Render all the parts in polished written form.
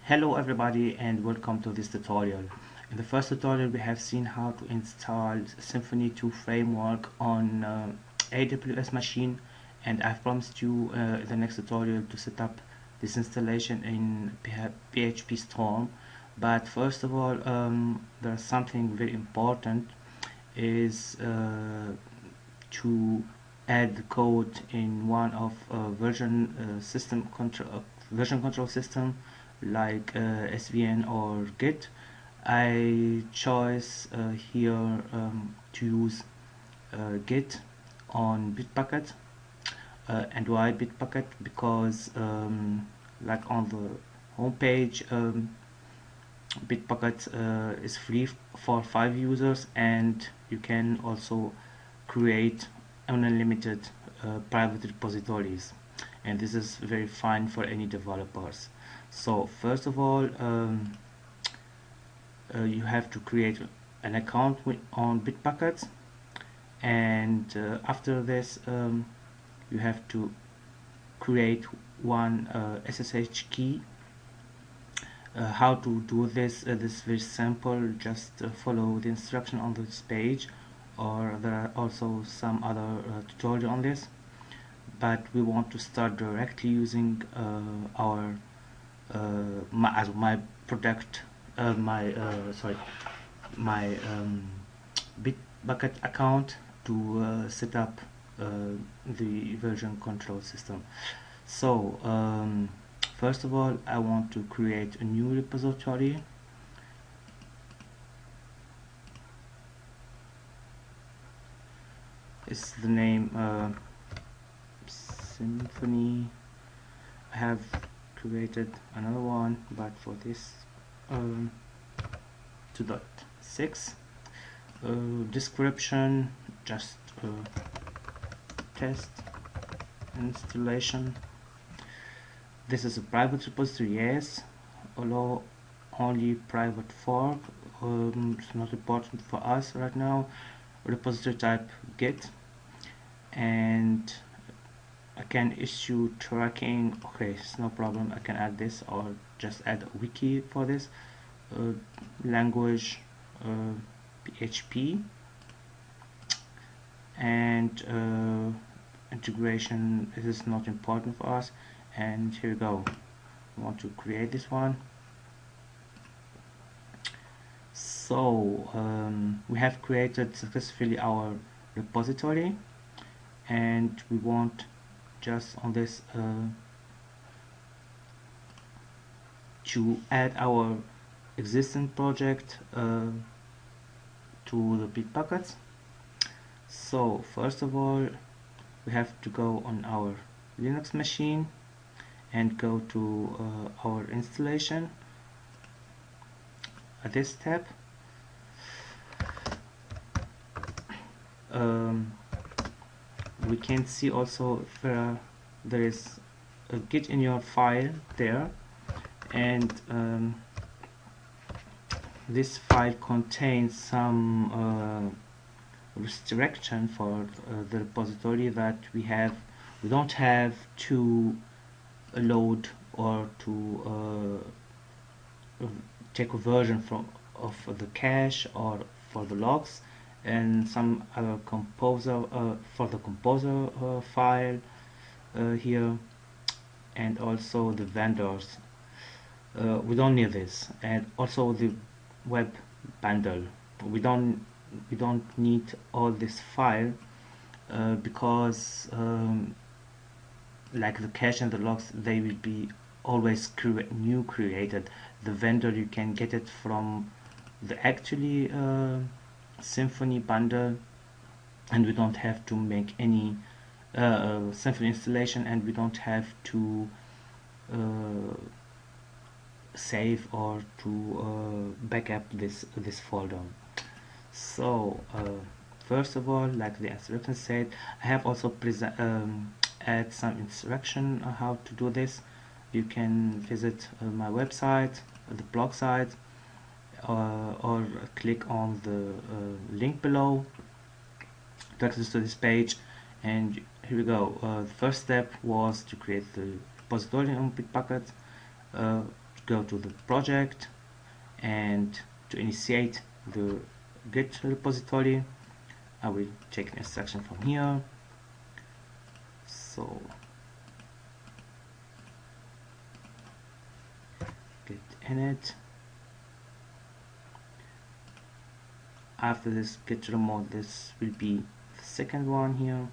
Hello everybody and welcome to this tutorial. In the first tutorial we have seen how to install Symfony2 framework on AWS machine, and I've promised you in the next tutorial to set up this installation in PHP Storm. But first of all, there's something very important is to add the code in one of version control system like SVN or Git. I chose here to use Git on Bitbucket. And why Bitbucket? Because like on the homepage, Bitbucket is free for 5 users, and you can also create unlimited private repositories, and this is very fine for any developers. So first of all, you have to create an account on Bitbucket, and after this you have to create one SSH key. How to do this? This is very simple. Just follow the instruction on this page, or there are also some other tutorial on this, but we want to start directly using our my Bitbucket account to set up the version control system. So first of all, I want to create a new repository. It's the name Symfony. I have created another one, but for this 2.6 description, just test installation. This is a private repository, yes, although only private fork. It's not important for us right now. Repository type Git, and I can issue tracking. Okay, it's no problem. I can add this, or just add a wiki for this. Language PHP, and integration. This is not important for us. And here we go. I want to create this one. So we have created successfully our repository, and we want just on this to add our existing project to the Bitbucket. So first of all, we have to go on our Linux machine and go to our installation. At this step, we can see also there is a Git in your file there, and this file contains some restriction for the repository that we don't have to load or to take a version of the cache or for the logs, and some other composer for the composer file here, and also the vendors. We don't need this, and also the web bundle. We don't need all this file because like the cache and the logs, they will be always created. The vendor, you can get it from the actually Symfony bundle, and we don't have to make any Symfony installation, and we don't have to save or to backup this folder. So first of all, like the instruction said, I have also add some instruction on how to do this. You can visit my website, the blog site, or click on the link below to access to this page. And here we go. The first step was to create the repository on Bitbucket. To go to the project and to initiate the Git repository. I will take an instruction from here. So git init. After this git remote, this will be the second one here.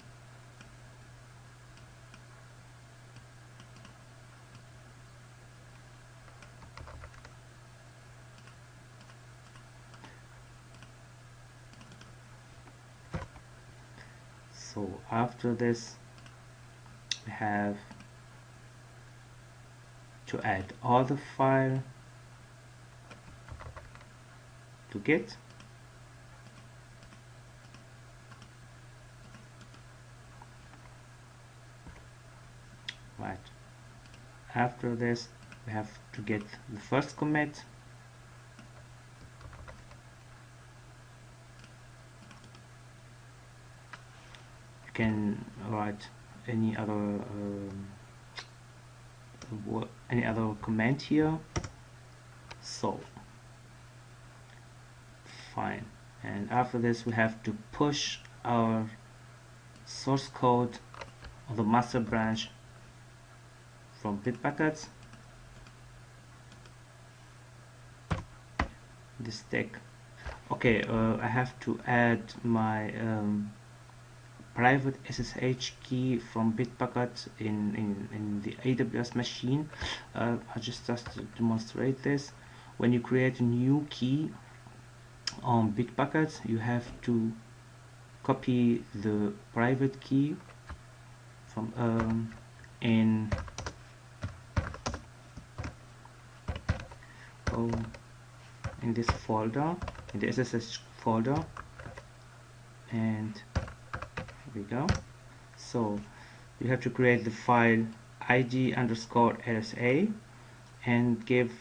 So after this, we have to add all the file to Git. Right. After this, we have to get the first commit. You can write any other command here. So fine. And after this, we have to push our source code of the master branch from Bitbucket. This stack. Okay, I have to add my private SSH key from Bitbucket in the AWS machine. I just to demonstrate this. When you create a new key on Bitbucket, you have to copy the private key from in this folder, in the SSH folder, and here we go. So you have to create the file id_rsa and give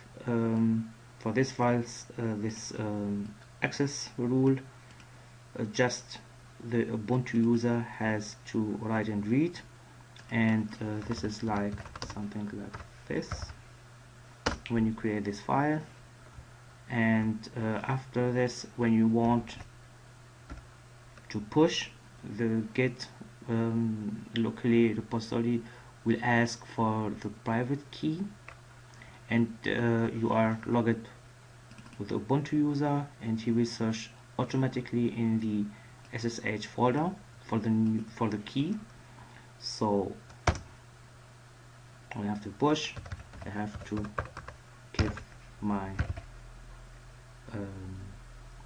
for this files this access rule. Just the Ubuntu user has to write and read, and this is like something like this when you create this file. And after this, when you want to push the Git locally repository will ask for the private key, and you are logged with the Ubuntu user, and he will search automatically in the SSH folder for the key. So I have to push, I have to give my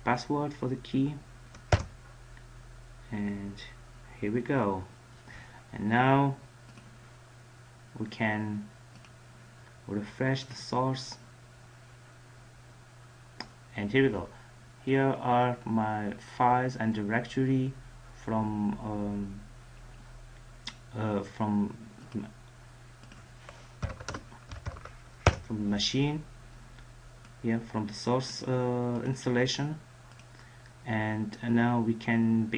password for the key, and here we go. And now we can refresh the source, and here we go. Here are my files and directory from the machine, here from the source installation. And now we can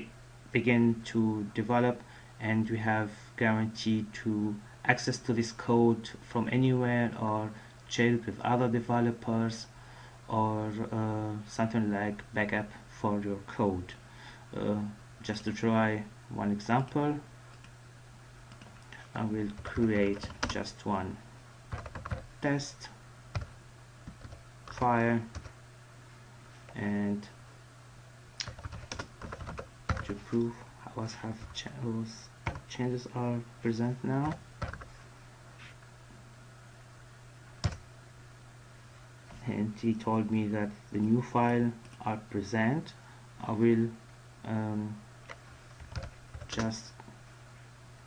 begin to develop, and we have guaranteed to access to this code from anywhere, or share it with other developers, or something like backup for your code. Just to try one example, I will create just one test file, and to prove what changes are present now. And he told me that the new file are present. I will just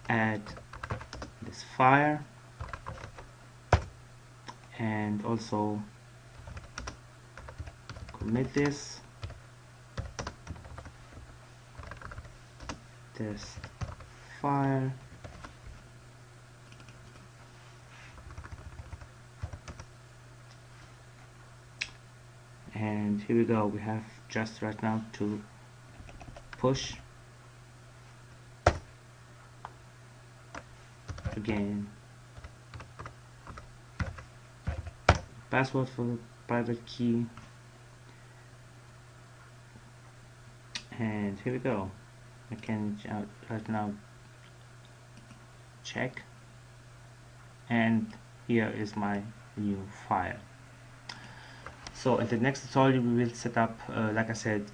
add this file, and also commit this file, and here we go. We have just right now to push again password for the private key, and here we go. I can right now check, and here is my new file. So in the next tutorial we will set up, like I said,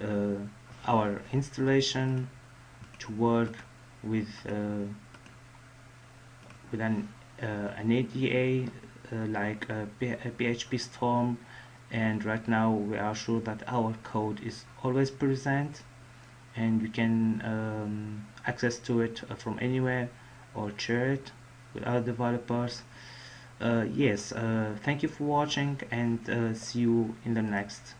our installation to work with an ADA like a PHP Storm, and right now we are sure that our code is always present and we can access to it from anywhere or share it with other developers. Yes, thank you for watching, and see you in the next